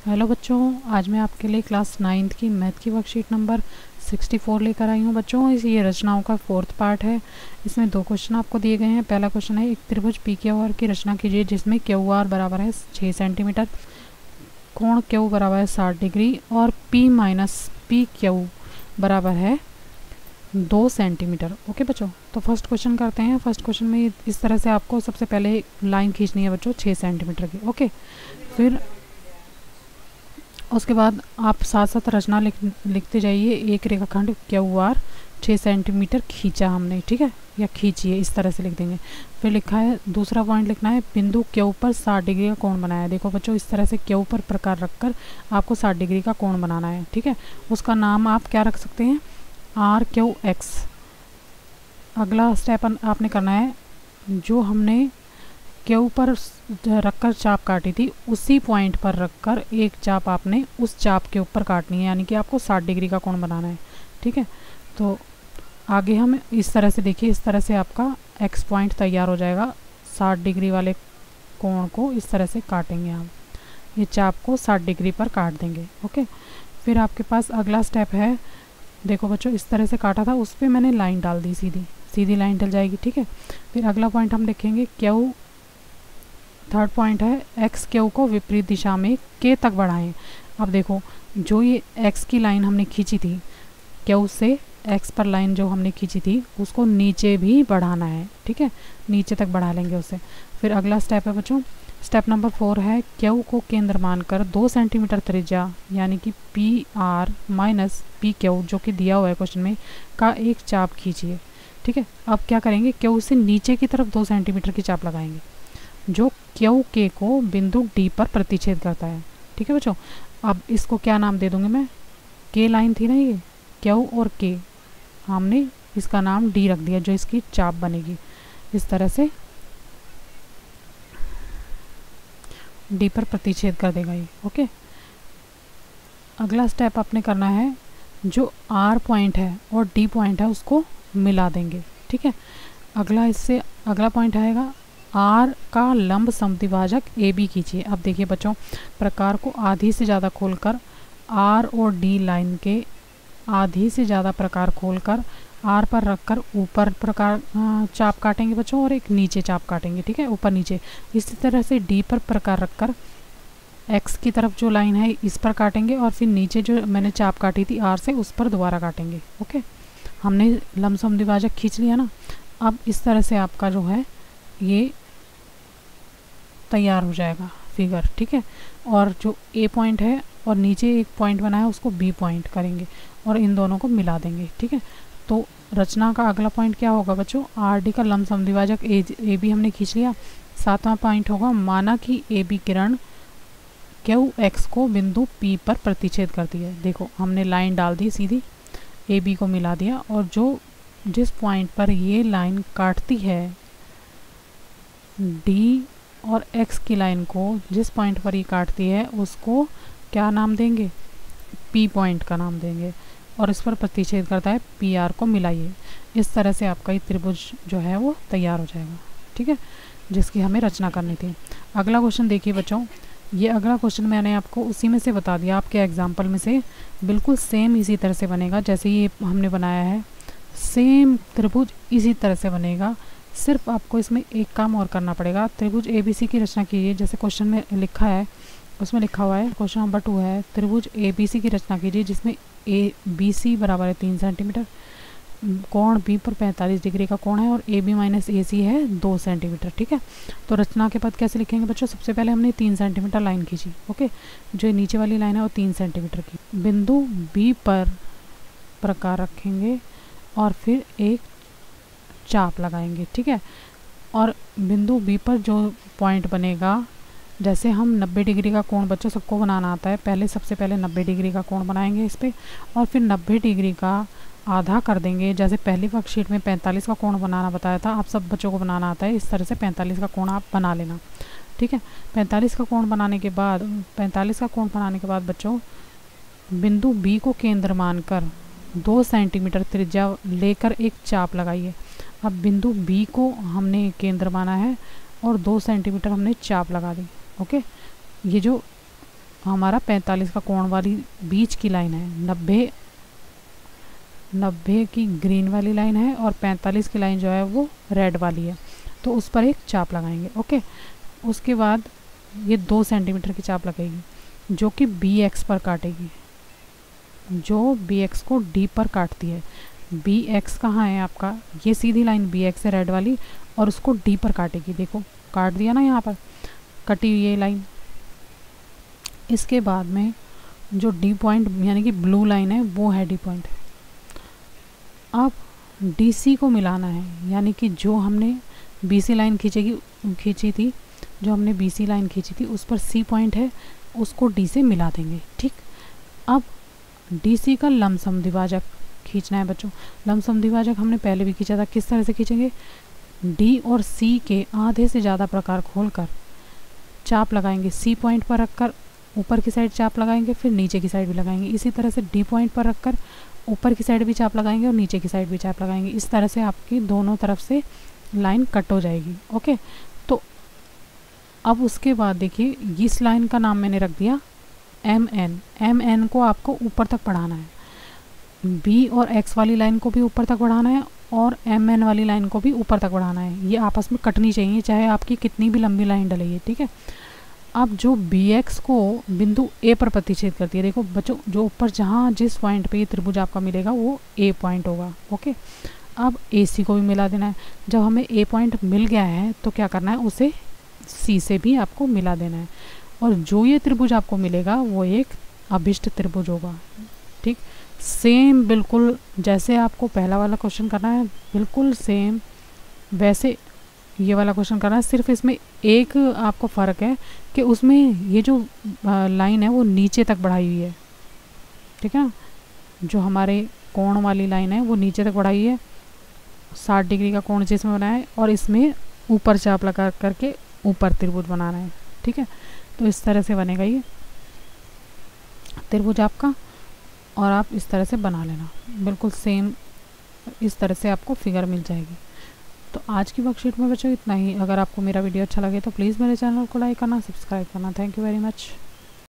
Hello बच्चों, आज मैं आपके लिए क्लास 9th की मैथ की वर्कशीट नंबर 64 लेकर आई हूँ। बच्चों, ये रचनाओं का 4th पार्ट है। इसमें 2 क्वेश्चन आपको दिए गए हैं। पहला क्वेश्चन है, एक त्रिभुज पी क्यू आर की रचना कीजिए जिसमें क्यू आर बराबर है 6 सेंटीमीटर, कोण क्यू बराबर है 60 डिग्री और पी माइनस पी क्यू बराबर है 2 सेंटीमीटर। ओके बच्चों, तो फर्स्ट क्वेश्चन करते हैं। फर्स्ट क्वेश्चन में इस तरह से आपको सबसे पहले लाइन खींचनी है बच्चों 6 सेंटीमीटर की। ओके, फिर उसके बाद आप साथ साथ रचना लिखते जाइए। एक रेखाखंड क्यू आर 6 सेंटीमीटर खींचा हमने, ठीक है, या खींचिए, इस तरह से लिख देंगे। फिर लिखा है, दूसरा पॉइंट लिखना है, बिंदु क्यू पर 60 डिग्री का कोण बनाया। देखो बच्चों, इस तरह से क्यू पर प्रकार रखकर आपको 60 डिग्री का कोण बनाना है, ठीक है। उसका नाम आप क्या रख सकते हैं, आर क्यू एक्स। अगला स्टेप आपने करना है, जो हमने क्यू पर रखकर चाप काटी थी उसी पॉइंट पर रखकर एक चाप आपने उस चाप के ऊपर काटनी है, यानी कि आपको 60 डिग्री का कोण बनाना है, ठीक है। तो आगे हम इस तरह से देखिए, इस तरह से आपका एक्स पॉइंट तैयार हो जाएगा। 60 डिग्री वाले कोण को इस तरह से काटेंगे हम, ये चाप को 60 डिग्री पर काट देंगे। ओके, फिर आपके पास अगला स्टेप है। देखो बच्चों, इस तरह से काटा था, उस पर मैंने लाइन डाल दी, सीधी सीधी लाइन डल जाएगी, ठीक है। फिर अगला पॉइंट हम देखेंगे, क्यू थर्ड पॉइंट है, एक्स क्यू को विपरीत दिशा में के तक बढ़ाएं। अब देखो, जो ये एक्स की लाइन हमने खींची थी, क्यू से एक्स पर लाइन जो हमने खींची थी उसको नीचे भी बढ़ाना है, ठीक है, नीचे तक बढ़ा लेंगे उसे। फिर अगला स्टेप है बच्चों, स्टेप नंबर 4 है, क्यू को केंद्र मानकर 2 सेंटीमीटर त्रिज्या यानी कि P R minus P Q जो कि दिया हुआ है क्वेश्चन में का एक चाप खींचिए, ठीक है। अब क्या करेंगे, क्यू से नीचे की तरफ 2 सेंटीमीटर की चाप लगाएंगे जो क्यू के को बिंदु डी पर प्रतिच्छेद करता है, ठीक है बच्चों। अब इसको क्या नाम दे दूंगी मैं, के लाइन थी ना ये, क्यू और के, हमने इसका नाम डी रख दिया, जो इसकी चाप बनेगी इस तरह से डी पर प्रतिच्छेद कर देगा ये। ओके, अगला स्टेप आपने करना है, जो आर पॉइंट है और डी पॉइंट है उसको मिला देंगे, ठीक है। अगला पॉइंट आएगा, आर का लंब समद्विभाजक ए बी कीजिए। अब देखिए बच्चों, प्रकार को आधी से ज़्यादा खोलकर आर और डी लाइन के आधी से ज़्यादा प्रकार खोलकर आर पर रखकर ऊपर प्रकार चाप काटेंगे बच्चों, और एक नीचे चाप काटेंगे, ठीक है, ऊपर नीचे। इसी तरह से डी पर प्रकार रखकर एक्स की तरफ जो लाइन है इस पर काटेंगे और फिर नीचे जो मैंने चाप काटी थी आर से उस पर दोबारा काटेंगे। ओके, हमने लंब समद्विभाजक खींच लिया ना। अब इस तरह से आपका जो है ये तैयार हो जाएगा फिगर, ठीक है। और जो ए पॉइंट है और नीचे एक पॉइंट बना है उसको बी पॉइंट करेंगे और इन दोनों को मिला देंगे, ठीक है। तो रचना का अगला पॉइंट क्या होगा बच्चों, आर डी का लंब समद्विभाजक ए बी हमने खींच लिया। 7वां पॉइंट होगा, माना कि ए बी किरण क्यू एक्स को बिंदु पी पर प्रतिच्छेद करती है। देखो, हमने लाइन डाल दी सीधी, ए बी को मिला दिया, और जो जिस पॉइंट पर ये लाइन काटती है डी और एक्स की लाइन को, जिस पॉइंट पर ये काटती है उसको क्या नाम देंगे, पी पॉइंट का नाम देंगे, और इस पर प्रतिच्छेद करता है पी आर को मिलाइए। इस तरह से आपका ये त्रिभुज जो है वो तैयार हो जाएगा, ठीक है, जिसकी हमें रचना करनी थी। अगला क्वेश्चन देखिए बच्चों, ये अगला क्वेश्चन मैंने आपको उसी में से बता दिया, आपके एग्जाम्पल में से बिल्कुल सेम इसी तरह से बनेगा जैसे ये हमने बनाया है, सेम त्रिभुज इसी तरह से बनेगा। सिर्फ आपको इसमें एक काम और करना पड़ेगा, त्रिभुज ABC की रचना कीजिए, जैसे क्वेश्चन में लिखा है उसमें लिखा हुआ है, क्वेश्चन नंबर 2 है, त्रिभुज ABC की रचना कीजिए जिसमें ABC बराबर है 3 सेंटीमीटर, कोण B पर 45 डिग्री का कोण है और AB माइनस AC है 2 सेंटीमीटर, ठीक है। तो रचना के पद कैसे लिखेंगे बच्चों, सबसे पहले हमने 3 सेंटीमीटर लाइन खींची। ओके, जो नीचे वाली लाइन है वो 3 सेंटीमीटर की, बिंदु B पर प्रकार रखेंगे और फिर एक चाप लगाएंगे, ठीक है। और बिंदु बी पर जो पॉइंट बनेगा, जैसे हम 90 डिग्री का कोण बच्चों सबको बनाना आता है, पहले सबसे पहले 90 डिग्री का कोण बनाएंगे इस पर, और फिर 90 डिग्री का आधा कर देंगे। जैसे पहली वर्कशीट में 45 का कोण बनाना बताया था, आप सब बच्चों को बनाना आता है, इस तरह से 45 का कोण आप बना लेना, ठीक है। 45 का कोण बनाने के बाद बच्चों बिंदु बी को केंद्र मानकर 2 सेंटीमीटर त्रिज्या लेकर एक चाप लगाइए। अब बिंदु बी को हमने केंद्र माना है और 2 सेंटीमीटर हमने चाप लगा दी। ओके, ये जो हमारा 45 का कोण वाली बीच की लाइन है, 90 की ग्रीन वाली लाइन है और 45 की लाइन जो है वो रेड वाली है, तो उस पर एक चाप लगाएंगे। ओके, उसके बाद ये 2 सेंटीमीटर की चाप लगेगी जो कि BX पर काटेगी, जो BX को D पर काटती है। BX कहाँ है आपका, ये सीधी लाइन BX है रेड वाली, और उसको D पर काटेगी। देखो काट दिया ना यहाँ पर, कटी हुई ये लाइन। इसके बाद में जो D पॉइंट यानी कि ब्लू लाइन है वो है D पॉइंट। अब DC को मिलाना है, यानी कि जो हमने BC लाइन खींची थी, जो हमने BC लाइन खींची थी उस पर C पॉइंट है, उसको D से मिला देंगे। ठीक, अब DC का लमसम द्विभाजक खींचना है बच्चों। लमसम द्विभाजक हमने पहले भी खींचा था, किस तरह से खींचेंगे, D और C के आधे से ज़्यादा प्रकार खोलकर चाप लगाएंगे, C पॉइंट पर रखकर ऊपर की साइड चाप लगाएंगे, फिर नीचे की साइड भी लगाएंगे। इसी तरह से D पॉइंट पर रखकर ऊपर की साइड भी चाप लगाएंगे और नीचे की साइड भी चाप लगाएंगे। इस तरह से आपकी दोनों तरफ से लाइन कट हो जाएगी। ओके, तो अब उसके बाद देखिए इस लाइन का नाम मैंने रख दिया MN को आपको ऊपर तक बढ़ाना है, B और X वाली लाइन को भी ऊपर तक बढ़ाना है और MN वाली लाइन को भी ऊपर तक बढ़ाना है। ये आपस में कटनी चाहिए, चाहे आपकी कितनी भी लंबी लाइन डली है। ठीक है, अब जो BX को बिंदु A पर प्रतिच्छेद करती है, देखो बच्चों जो ऊपर जहाँ जिस पॉइंट पे ये त्रिभुज आपका मिलेगा वो A पॉइंट होगा। ओके, अब AC को भी मिला देना है। जब हमें A पॉइंट मिल गया है तो क्या करना है, उसे C से भी आपको मिला देना है, और जो ये त्रिभुज आपको मिलेगा वो एक अभिष्ट त्रिभुज होगा। ठीक, सेम बिल्कुल जैसे आपको पहला वाला क्वेश्चन करना है, बिल्कुल सेम वैसे ये वाला क्वेश्चन करना है। सिर्फ इसमें एक आपको फ़र्क है कि उसमें ये जो लाइन है वो नीचे तक बढ़ाई हुई है। ठीक है, जो हमारे कोण वाली लाइन है वो नीचे तक बढ़ाई है, 60 डिग्री का कोण जिसमें बनाया है, और इसमें ऊपर चाप लगा करके ऊपर त्रिभुज बनाना है। ठीक है, तो इस तरह से बनेगा ये त्रिभुज आपका, और आप इस तरह से बना लेना, बिल्कुल सेम इस तरह से आपको फिगर मिल जाएगी। तो आज की वर्कशीट में बच्चों इतना ही। अगर आपको मेरा वीडियो अच्छा लगे तो प्लीज़ मेरे चैनल को लाइक करना, सब्सक्राइब करना। Thank you very much.